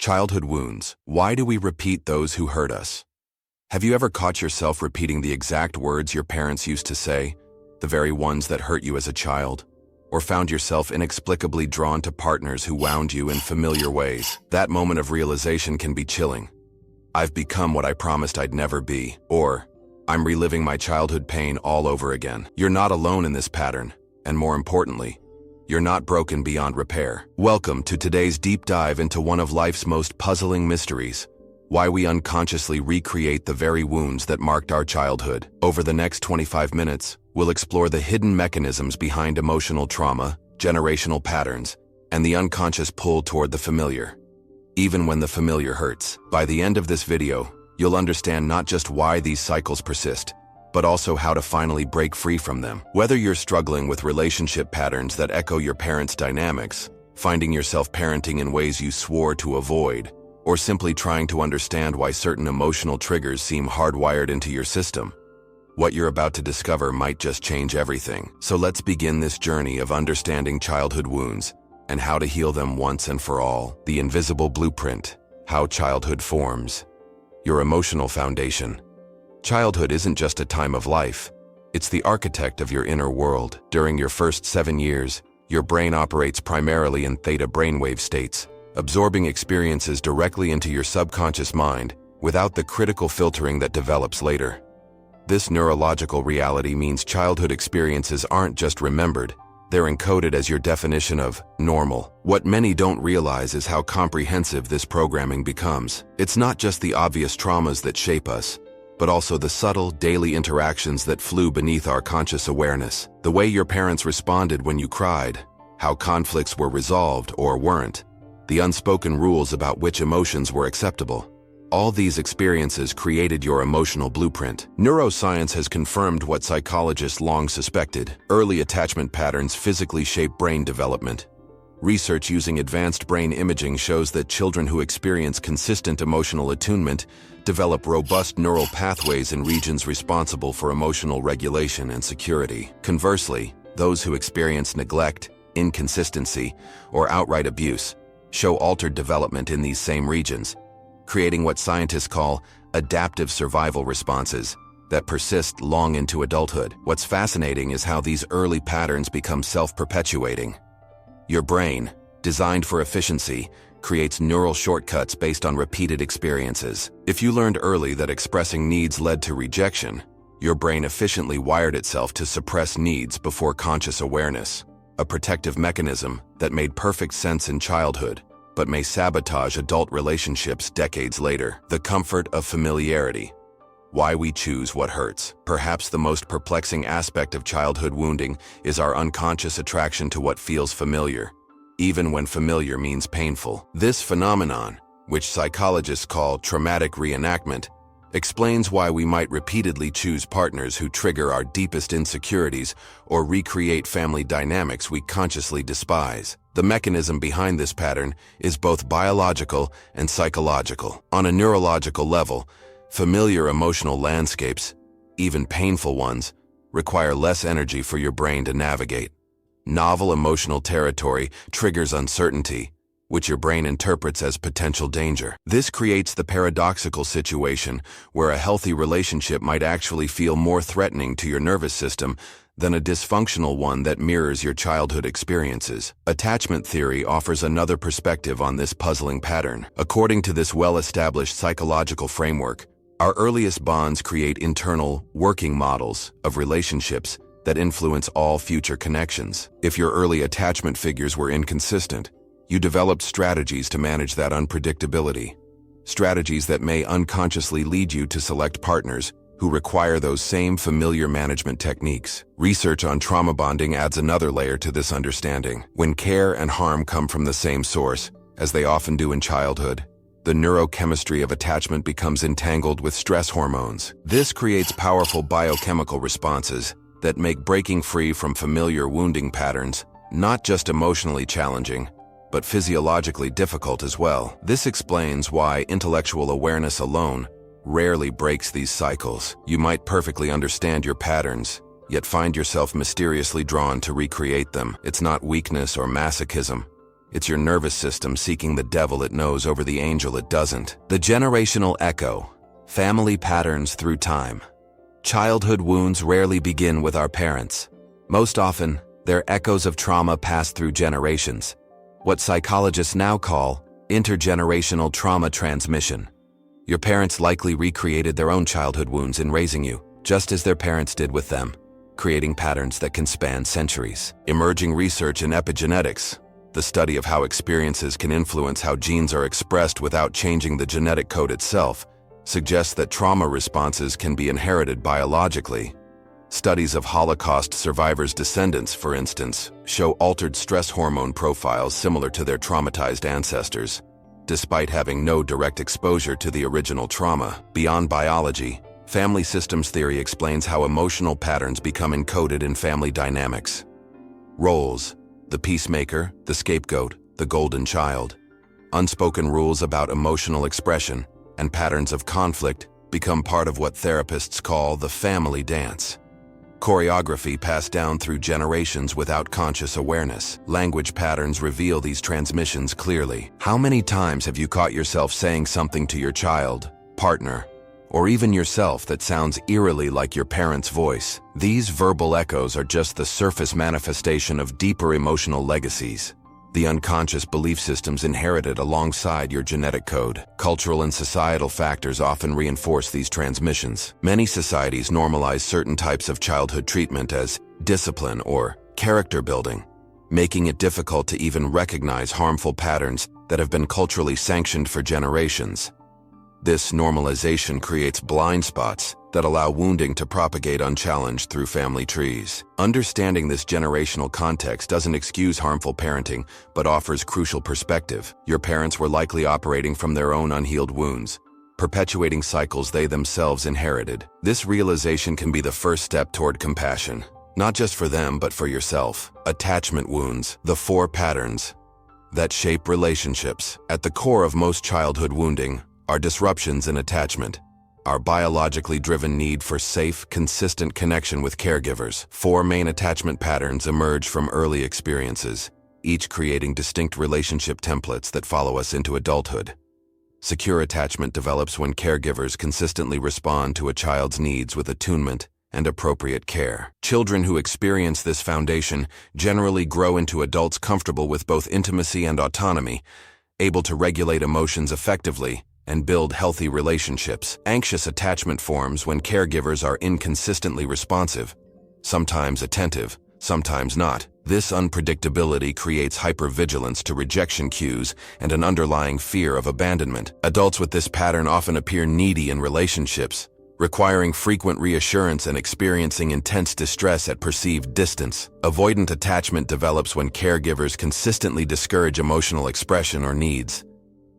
Childhood wounds. Why do we repeat those who hurt us? Have you ever caught yourself repeating the exact words your parents used to say, the very ones that hurt you as a child? Or found yourself inexplicably drawn to partners who wound you in familiar ways? That moment of realization can be chilling. I've become what I promised I'd never be. Or, I'm reliving my childhood pain all over again. You're not alone in this pattern, and more importantly, you're not broken beyond repair. Welcome to today's deep dive into one of life's most puzzling mysteries: why we unconsciously recreate the very wounds that marked our childhood. Over the next 25 minutes, we'll explore the hidden mechanisms behind emotional trauma, generational patterns, and the unconscious pull toward the familiar, even when the familiar hurts. By the end of this video, you'll understand not just why these cycles persist, but also how to finally break free from them. Whether you're struggling with relationship patterns that echo your parents' dynamics, finding yourself parenting in ways you swore to avoid, or simply trying to understand why certain emotional triggers seem hardwired into your system, what you're about to discover might just change everything. So let's begin this journey of understanding childhood wounds and how to heal them once and for all. The invisible blueprint: how childhood forms your emotional foundation. Childhood isn't just a time of life, it's the architect of your inner world. During your first 7 years, your brain operates primarily in theta brainwave states, absorbing experiences directly into your subconscious mind without the critical filtering that develops later. This neurological reality means childhood experiences aren't just remembered, they're encoded as your definition of normal. What many don't realize is how comprehensive this programming becomes. It's not just the obvious traumas that shape us, but also the subtle, daily interactions that flew beneath our conscious awareness. The way your parents responded when you cried, how conflicts were resolved or weren't, the unspoken rules about which emotions were acceptable. All these experiences created your emotional blueprint. Neuroscience has confirmed what psychologists long suspected: early attachment patterns physically shape brain development. Research using advanced brain imaging shows that children who experience consistent emotional attunement develop robust neural pathways in regions responsible for emotional regulation and security. Conversely, those who experience neglect, inconsistency, or outright abuse show altered development in these same regions, creating what scientists call adaptive survival responses that persist long into adulthood. What's fascinating is how these early patterns become self-perpetuating. Your brain, designed for efficiency, creates neural shortcuts based on repeated experiences. If you learned early that expressing needs led to rejection, your brain efficiently wired itself to suppress needs before conscious awareness, a protective mechanism that made perfect sense in childhood, but may sabotage adult relationships decades later. The comfort of familiarity: why we choose what hurts. Perhaps the most perplexing aspect of childhood wounding is our unconscious attraction to what feels familiar, even when familiar means painful. This phenomenon, which psychologists call traumatic reenactment, explains why we might repeatedly choose partners who trigger our deepest insecurities or recreate family dynamics we consciously despise. The mechanism behind this pattern is both biological and psychological. On a neurological level, familiar emotional landscapes, even painful ones, require less energy for your brain to navigate. Novel emotional territory triggers uncertainty, which your brain interprets as potential danger. This creates the paradoxical situation where a healthy relationship might actually feel more threatening to your nervous system than a dysfunctional one that mirrors your childhood experiences. Attachment theory offers another perspective on this puzzling pattern. According to this well-established psychological framework, our earliest bonds create internal, working models of relationships that influence all future connections. If your early attachment figures were inconsistent, you developed strategies to manage that unpredictability. Strategies that may unconsciously lead you to select partners who require those same familiar management techniques. Research on trauma bonding adds another layer to this understanding. When care and harm come from the same source, as they often do in childhood, the neurochemistry of attachment becomes entangled with stress hormones. This creates powerful biochemical responses that make breaking free from familiar wounding patterns not just emotionally challenging, but physiologically difficult as well. This explains why intellectual awareness alone rarely breaks these cycles. You might perfectly understand your patterns, yet find yourself mysteriously drawn to recreate them. It's not weakness or masochism. It's your nervous system seeking the devil it knows over the angel it doesn't. The generational echo. Family patterns through time. Childhood wounds rarely begin with our parents. Most often, they're echoes of trauma passed through generations. What psychologists now call intergenerational trauma transmission. Your parents likely recreated their own childhood wounds in raising you, just as their parents did with them, creating patterns that can span centuries. Emerging research in epigenetics, the study of how experiences can influence how genes are expressed without changing the genetic code itself, suggests that trauma responses can be inherited biologically. Studies of Holocaust survivors' descendants, for instance, show altered stress hormone profiles similar to their traumatized ancestors, despite having no direct exposure to the original trauma. Beyond biology, family systems theory explains how emotional patterns become encoded in family dynamics. Roles: the peacemaker, the scapegoat, the golden child. Unspoken rules about emotional expression and patterns of conflict become part of what therapists call the family dance. Choreography passed down through generations without conscious awareness. Language patterns reveal these transmissions clearly. How many times have you caught yourself saying something to your child, partner, or even yourself that sounds eerily like your parents' voice? These verbal echoes are just the surface manifestation of deeper emotional legacies, the unconscious belief systems inherited alongside your genetic code. Cultural and societal factors often reinforce these transmissions. Many societies normalize certain types of childhood treatment as discipline or character building, making it difficult to even recognize harmful patterns that have been culturally sanctioned for generations. This normalization creates blind spots that allow wounding to propagate unchallenged through family trees. Understanding this generational context doesn't excuse harmful parenting, but offers crucial perspective. Your parents were likely operating from their own unhealed wounds, perpetuating cycles they themselves inherited. This realization can be the first step toward compassion, not just for them, but for yourself. Attachment wounds, the 4 patterns that shape relationships. At the core of most childhood wounding are disruptions in attachment, our biologically driven need for safe, consistent connection with caregivers. 4 main attachment patterns emerge from early experiences, each creating distinct relationship templates that follow us into adulthood. Secure attachment develops when caregivers consistently respond to a child's needs with attunement and appropriate care. Children who experience this foundation generally grow into adults comfortable with both intimacy and autonomy, able to regulate emotions effectively and build healthy relationships. Anxious attachment forms when caregivers are inconsistently responsive, sometimes attentive, sometimes not. This unpredictability creates hypervigilance to rejection cues and an underlying fear of abandonment. Adults with this pattern often appear needy in relationships, requiring frequent reassurance and experiencing intense distress at perceived distance. Avoidant attachment develops when caregivers consistently discourage emotional expression or needs.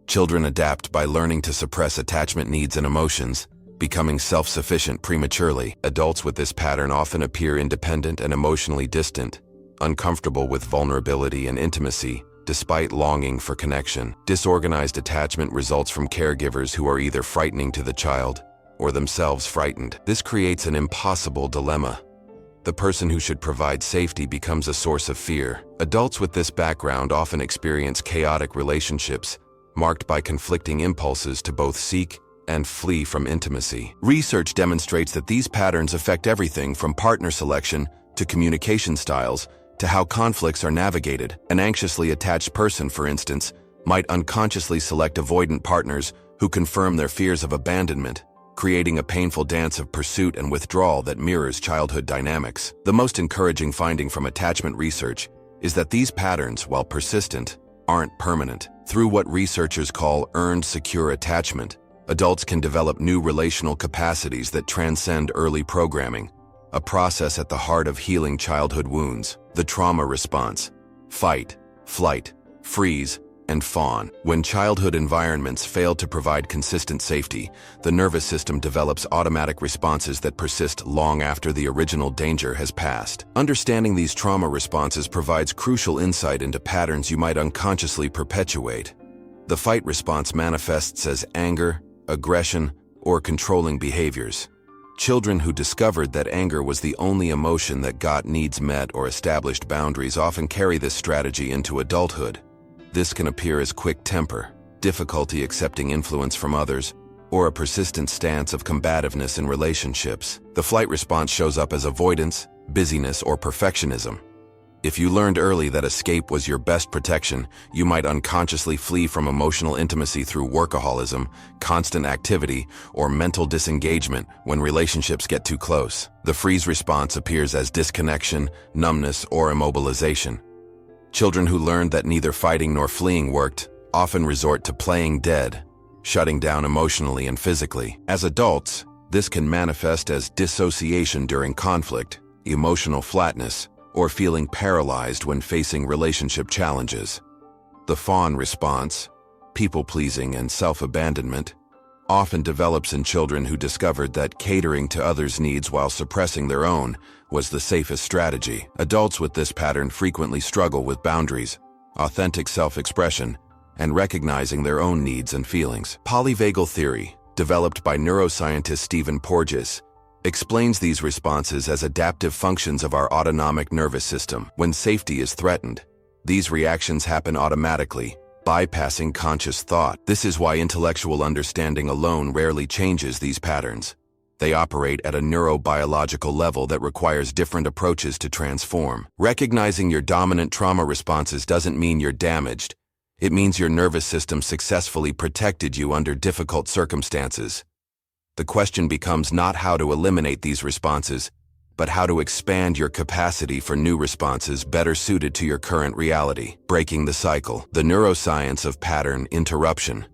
Children adapt by learning to suppress attachment needs and emotions, becoming self-sufficient prematurely. Adults with this pattern often appear independent and emotionally distant, uncomfortable with vulnerability and intimacy, despite longing for connection. Disorganized attachment results from caregivers who are either frightening to the child or themselves frightened. This creates an impossible dilemma. The person who should provide safety becomes a source of fear. Adults with this background often experience chaotic relationships, marked by conflicting impulses to both seek and flee from intimacy. Research demonstrates that these patterns affect everything from partner selection to communication styles to how conflicts are navigated. An anxiously attached person, for instance, might unconsciously select avoidant partners who confirm their fears of abandonment, creating a painful dance of pursuit and withdrawal that mirrors childhood dynamics. The most encouraging finding from attachment research is that these patterns, while persistent, aren't permanent. Through what researchers call earned secure attachment, adults can develop new relational capacities that transcend early programming, a process at the heart of healing childhood wounds. The trauma response: fight, flight, freeze, and fawn. When childhood environments fail to provide consistent safety, the nervous system develops automatic responses that persist long after the original danger has passed. Understanding these trauma responses provides crucial insight into patterns you might unconsciously perpetuate. The fight response manifests as anger, aggression, or controlling behaviors. Children who discovered that anger was the only emotion that got needs met or established boundaries often carry this strategy into adulthood. This can appear as quick temper, difficulty accepting influence from others, or a persistent stance of combativeness in relationships. The flight response shows up as avoidance, busyness, or perfectionism. If you learned early that escape was your best protection, you might unconsciously flee from emotional intimacy through workaholism, constant activity, or mental disengagement when relationships get too close. The freeze response appears as disconnection, numbness, or immobilization. Children who learned that neither fighting nor fleeing worked often resort to playing dead, shutting down emotionally and physically. As adults, this can manifest as dissociation during conflict, emotional flatness, or feeling paralyzed when facing relationship challenges. The fawn response, people-pleasing and self-abandonment, often develops in children who discovered that catering to others' needs while suppressing their own was the safest strategy. Adults with this pattern frequently struggle with boundaries, authentic self-expression, and recognizing their own needs and feelings. Polyvagal theory, developed by neuroscientist Stephen Porges, explains these responses as adaptive functions of our autonomic nervous system. When safety is threatened, these reactions happen automatically, bypassing conscious thought. This is why intellectual understanding alone rarely changes these patterns. They operate at a neurobiological level that requires different approaches to transform. Recognizing your dominant trauma responses doesn't mean you're damaged. It means your nervous system successfully protected you under difficult circumstances. The question becomes not how to eliminate these responses, but how to expand your capacity for new responses better suited to your current reality. Breaking the cycle. The neuroscience of pattern interruption.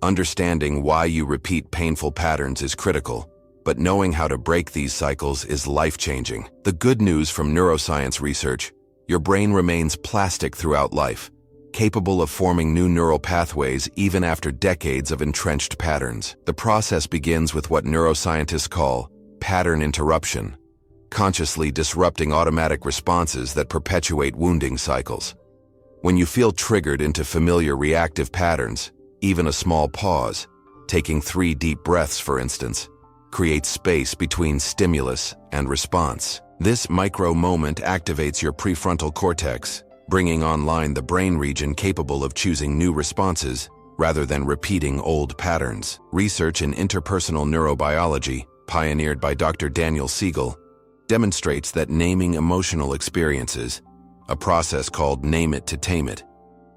Understanding why you repeat painful patterns is critical, but knowing how to break these cycles is life-changing. The good news from neuroscience research: your brain remains plastic throughout life, capable of forming new neural pathways even after decades of entrenched patterns. The process begins with what neuroscientists call pattern interruption, consciously disrupting automatic responses that perpetuate wounding cycles. When you feel triggered into familiar reactive patterns, even a small pause, taking 3 deep breaths for instance, creates space between stimulus and response. This micro moment activates your prefrontal cortex, bringing online the brain region capable of choosing new responses rather than repeating old patterns. Research in interpersonal neurobiology, pioneered by Dr. Daniel Siegel, demonstrates that naming emotional experiences, a process called name it to tame it,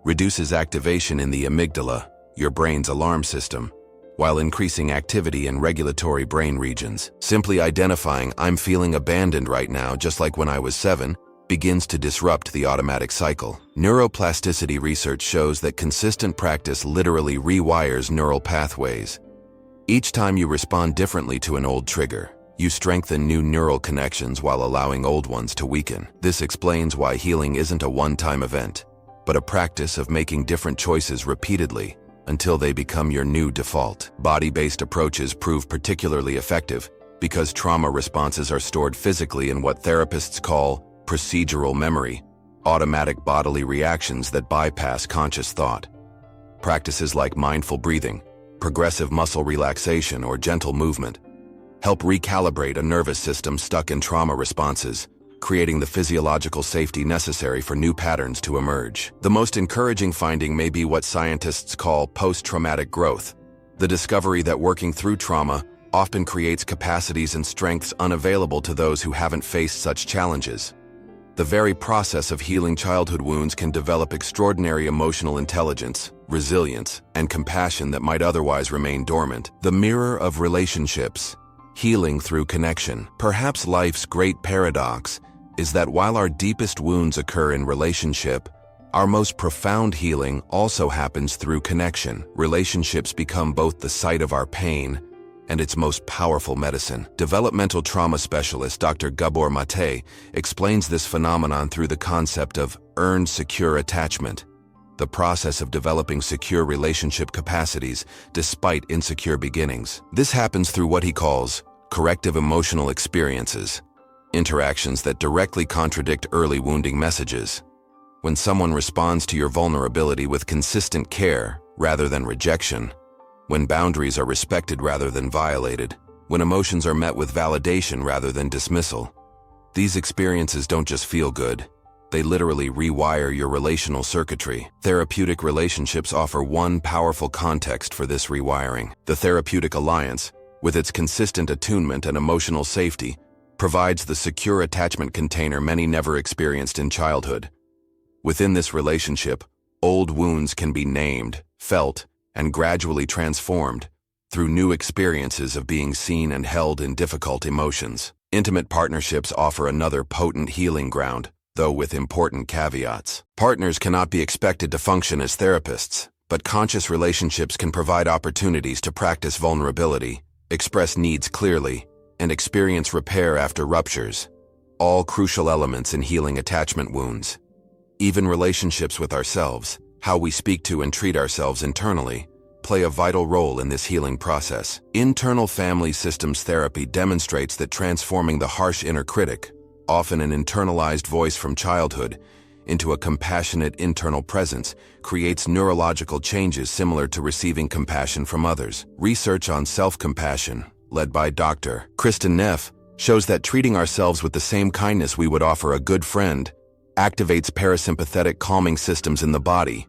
reduces activation in the amygdala, your brain's alarm system, while increasing activity in regulatory brain regions. Simply identifying "I'm feeling abandoned right now, just like when I was 7, begins to disrupt the automatic cycle. Neuroplasticity research shows that consistent practice literally rewires neural pathways. Each time you respond differently to an old trigger, you strengthen new neural connections while allowing old ones to weaken. This explains why healing isn't a one-time event, but a practice of making different choices repeatedly until they become your new default. Body-based approaches prove particularly effective because trauma responses are stored physically in what therapists call procedural memory, automatic bodily reactions that bypass conscious thought. Practices like mindful breathing, progressive muscle relaxation, or gentle movement help recalibrate a nervous system stuck in trauma responses, creating the physiological safety necessary for new patterns to emerge. The most encouraging finding may be what scientists call post-traumatic growth, the discovery that working through trauma often creates capacities and strengths unavailable to those who haven't faced such challenges. The very process of healing childhood wounds can develop extraordinary emotional intelligence, resilience, and compassion that might otherwise remain dormant. The mirror of relationships, healing through connection. Perhaps life's great paradox is that while our deepest wounds occur in relationship, our most profound healing also happens through connection. Relationships become both the site of our pain and its most powerful medicine. Developmental trauma specialist Dr. Gabor Mate explains this phenomenon through the concept of earned secure attachment, the process of developing secure relationship capacities despite insecure beginnings. This happens through what he calls corrective emotional experiences, interactions that directly contradict early wounding messages. When someone responds to your vulnerability with consistent care rather than rejection, when boundaries are respected rather than violated, when emotions are met with validation rather than dismissal, these experiences don't just feel good, They literally rewire your relational circuitry. Therapeutic relationships offer one powerful context for this rewiring. The therapeutic alliance, with its consistent attunement and emotional safety, provides the secure attachment container many never experienced in childhood. Within this relationship, old wounds can be named, felt, and gradually transformed through new experiences of being seen and held in difficult emotions. Intimate partnerships offer another potent healing ground, though with important caveats. Partners cannot be expected to function as therapists, but conscious relationships can provide opportunities to practice vulnerability, express needs clearly, and experience repair after ruptures, all crucial elements in healing attachment wounds. Even relationships with ourselves, how we speak to and treat ourselves internally, play a vital role in this healing process. Internal family systems therapy demonstrates that transforming the harsh inner critic, often an internalized voice from childhood, into a compassionate internal presence creates neurological changes similar to receiving compassion from others. Research on self-compassion, led by Dr. Kristen Neff, shows that treating ourselves with the same kindness we would offer a good friend activates parasympathetic calming systems in the body,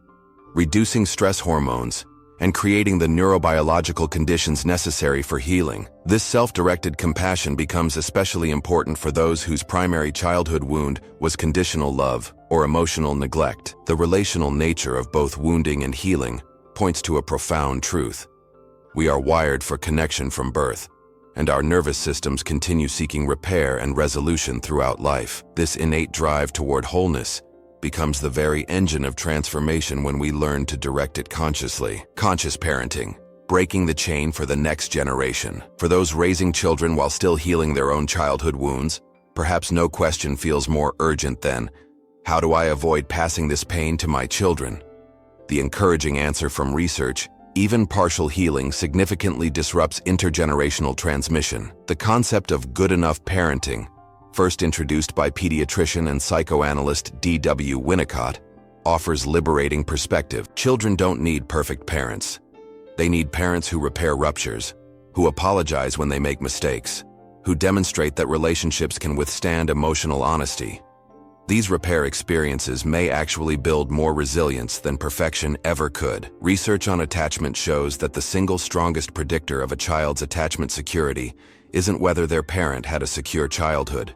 reducing stress hormones, and creating the neurobiological conditions necessary for healing. This self-directed compassion becomes especially important for those whose primary childhood wound was conditional love or emotional neglect. The relational nature of both wounding and healing points to a profound truth. We are wired for connection from birth, and our nervous systems continue seeking repair and resolution throughout life. This innate drive toward wholeness becomes the very engine of transformation when we learn to direct it consciously. Conscious parenting, breaking the chain for the next generation. For those raising children while still healing their own childhood wounds, perhaps no question feels more urgent than, how do I avoid passing this pain to my children? The encouraging answer from research, even partial healing significantly disrupts intergenerational transmission. The concept of good enough parenting, first introduced by pediatrician and psychoanalyst D.W. Winnicott, offers liberating perspective. Children don't need perfect parents. They need parents who repair ruptures, who apologize when they make mistakes, who demonstrate that relationships can withstand emotional honesty. These repair experiences may actually build more resilience than perfection ever could. Research on attachment shows that the single strongest predictor of a child's attachment security isn't whether their parent had a secure childhood,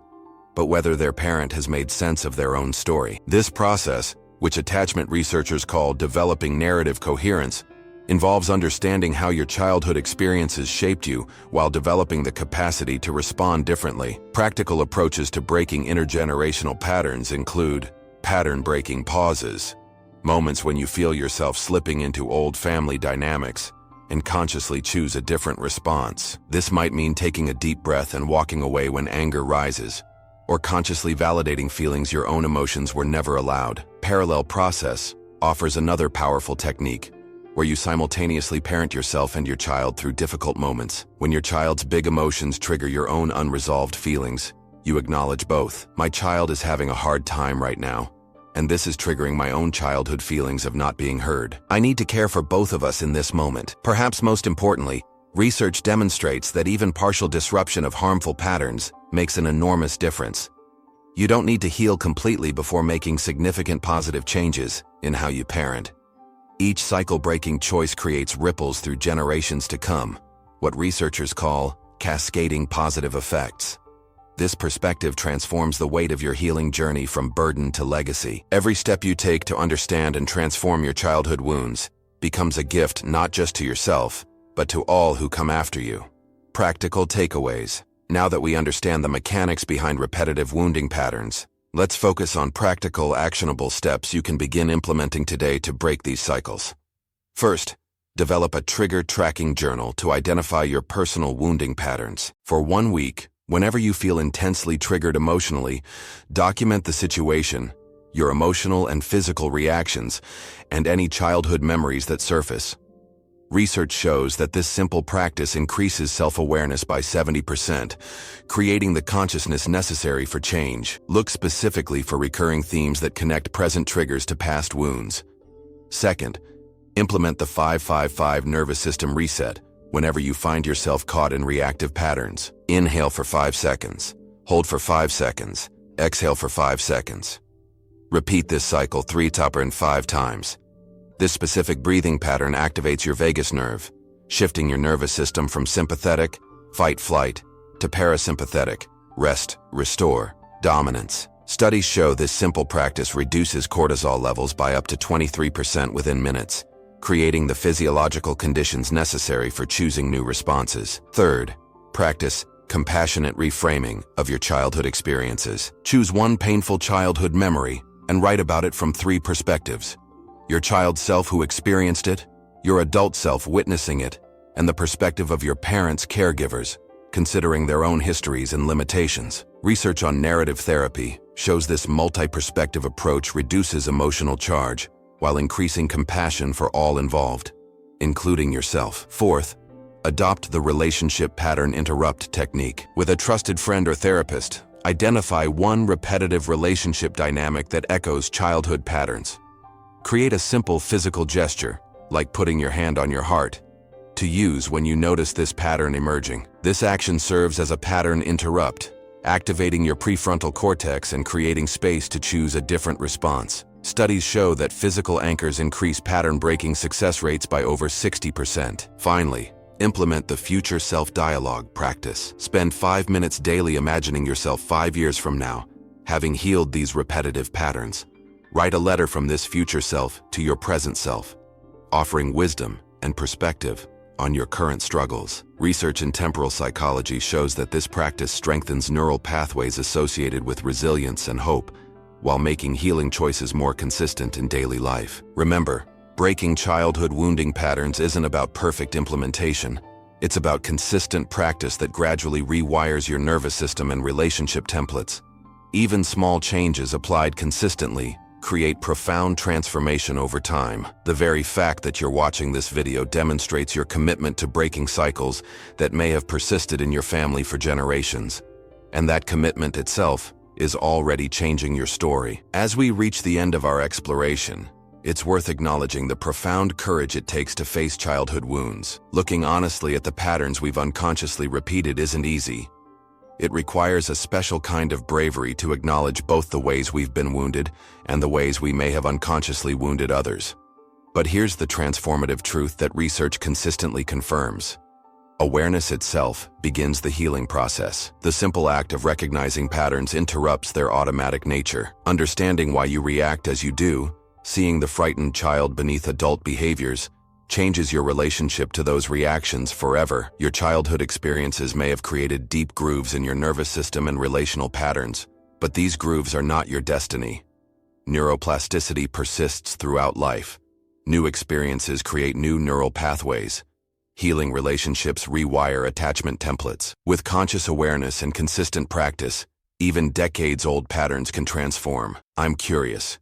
but whether their parent has made sense of their own story. This process, which attachment researchers call developing narrative coherence, involves understanding how your childhood experiences shaped you while developing the capacity to respond differently. Practical approaches to breaking intergenerational patterns include pattern-breaking pauses, moments when you feel yourself slipping into old family dynamics, and consciously choose a different response. This might mean taking a deep breath and walking away when anger rises, or consciously validating feelings your own emotions were never allowed. Parallel process offers another powerful technique, where you simultaneously parent yourself and your child through difficult moments. When your child's big emotions trigger your own unresolved feelings, you acknowledge both. My child is having a hard time right now, and this is triggering my own childhood feelings of not being heard. I need to care for both of us in this moment. Perhaps most importantly, research demonstrates that even partial disruption of harmful patterns makes an enormous difference. You don't need to heal completely before making significant positive changes in how you parent. Each cycle-breaking choice creates ripples through generations to come, what researchers call cascading positive effects. This perspective transforms the weight of your healing journey from burden to legacy. Every step you take to understand and transform your childhood wounds becomes a gift not just to yourself, but to all who come after you. Practical takeaways. Now that we understand the mechanics behind repetitive wounding patterns, let's focus on practical, actionable steps you can begin implementing today to break these cycles. First, develop a trigger tracking journal to identify your personal wounding patterns. For 1 week, whenever you feel intensely triggered emotionally, document the situation, your emotional and physical reactions, and any childhood memories that surface. Research shows that this simple practice increases self-awareness by 70%, creating the consciousness necessary for change. Look specifically for recurring themes that connect present triggers to past wounds. Second, implement the 5-5-5 nervous system reset whenever you find yourself caught in reactive patterns. Inhale for 5 seconds, hold for 5 seconds, exhale for 5 seconds. Repeat this cycle 3 to 5 times. This specific breathing pattern activates your vagus nerve, shifting your nervous system from sympathetic, fight-flight, to parasympathetic, rest, restore, dominance. Studies show this simple practice reduces cortisol levels by up to 23% within minutes, creating the physiological conditions necessary for choosing new responses. Third, practice compassionate reframing of your childhood experiences. Choose one painful childhood memory and write about it from 3 perspectives: your child self who experienced it, your adult self witnessing it, and the perspective of your parents' caregivers, considering their own histories and limitations. Research on narrative therapy shows this multi-perspective approach reduces emotional charge while increasing compassion for all involved, including yourself. Fourth, adopt the relationship pattern interrupt technique. With a trusted friend or therapist, identify one repetitive relationship dynamic that echoes childhood patterns. Create a simple physical gesture, like putting your hand on your heart, to use when you notice this pattern emerging. This action serves as a pattern interrupt, activating your prefrontal cortex and creating space to choose a different response. Studies show that physical anchors increase pattern-breaking success rates by over 60%. Finally, implement the future self-dialogue practice. Spend 5 minutes daily imagining yourself 5 years from now, having healed these repetitive patterns. Write a letter from this future self to your present self, offering wisdom and perspective on your current struggles. Research in temporal psychology shows that this practice strengthens neural pathways associated with resilience and hope, while making healing choices more consistent in daily life. Remember, breaking childhood wounding patterns isn't about perfect implementation. It's about consistent practice that gradually rewires your nervous system and relationship templates. Even small changes applied consistently create profound transformation over time. The very fact that you're watching this video demonstrates your commitment to breaking cycles that may have persisted in your family for generations. And that commitment itself is already changing your story. As we reach the end of our exploration, it's worth acknowledging the profound courage it takes to face childhood wounds. Looking honestly at the patterns we've unconsciously repeated isn't easy. It requires a special kind of bravery to acknowledge both the ways we've been wounded and the ways we may have unconsciously wounded others. But here's the transformative truth that research consistently confirms. Awareness itself begins the healing process. The simple act of recognizing patterns interrupts their automatic nature. Understanding why you react as you do, seeing the frightened child beneath adult behaviors, changes your relationship to those reactions forever. Your childhood experiences may have created deep grooves in your nervous system and relational patterns, but these grooves are not your destiny. Neuroplasticity persists throughout life. New experiences create new neural pathways. Healing relationships rewire attachment templates. With conscious awareness and consistent practice, even decades-old patterns can transform. I'm curious.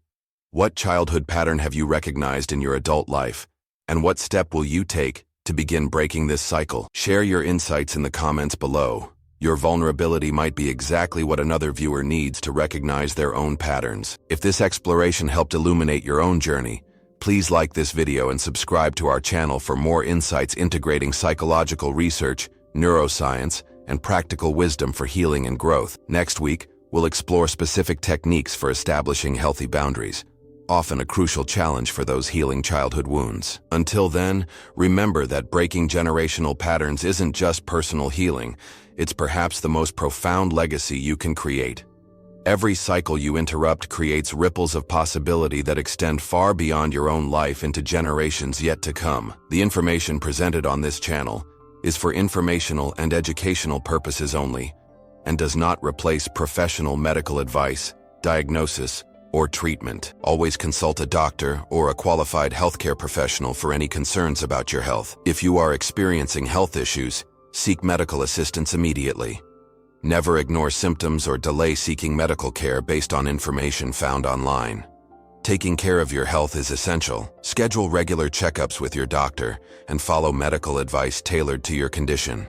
What childhood pattern have you recognized in your adult life? And what step will you take to begin breaking this cycle? Share your insights in the comments below. Your vulnerability might be exactly what another viewer needs to recognize their own patterns. If this exploration helped illuminate your own journey, please like this video and subscribe to our channel for more insights integrating psychological research, neuroscience, and practical wisdom for healing and growth. Next week, we'll explore specific techniques for establishing healthy boundaries, often a crucial challenge for those healing childhood wounds. Until then, remember that breaking generational patterns isn't just personal healing, it's perhaps the most profound legacy you can create. Every cycle you interrupt creates ripples of possibility that extend far beyond your own life into generations yet to come. The information presented on this channel is for informational and educational purposes only, and does not replace professional medical advice, diagnosis, or treatment. Always consult a doctor or a qualified healthcare professional for any concerns about your health. If you are experiencing health issues, seek medical assistance immediately. Never ignore symptoms or delay seeking medical care based on information found online. Taking care of your health is essential. Schedule regular checkups with your doctor and follow medical advice tailored to your condition.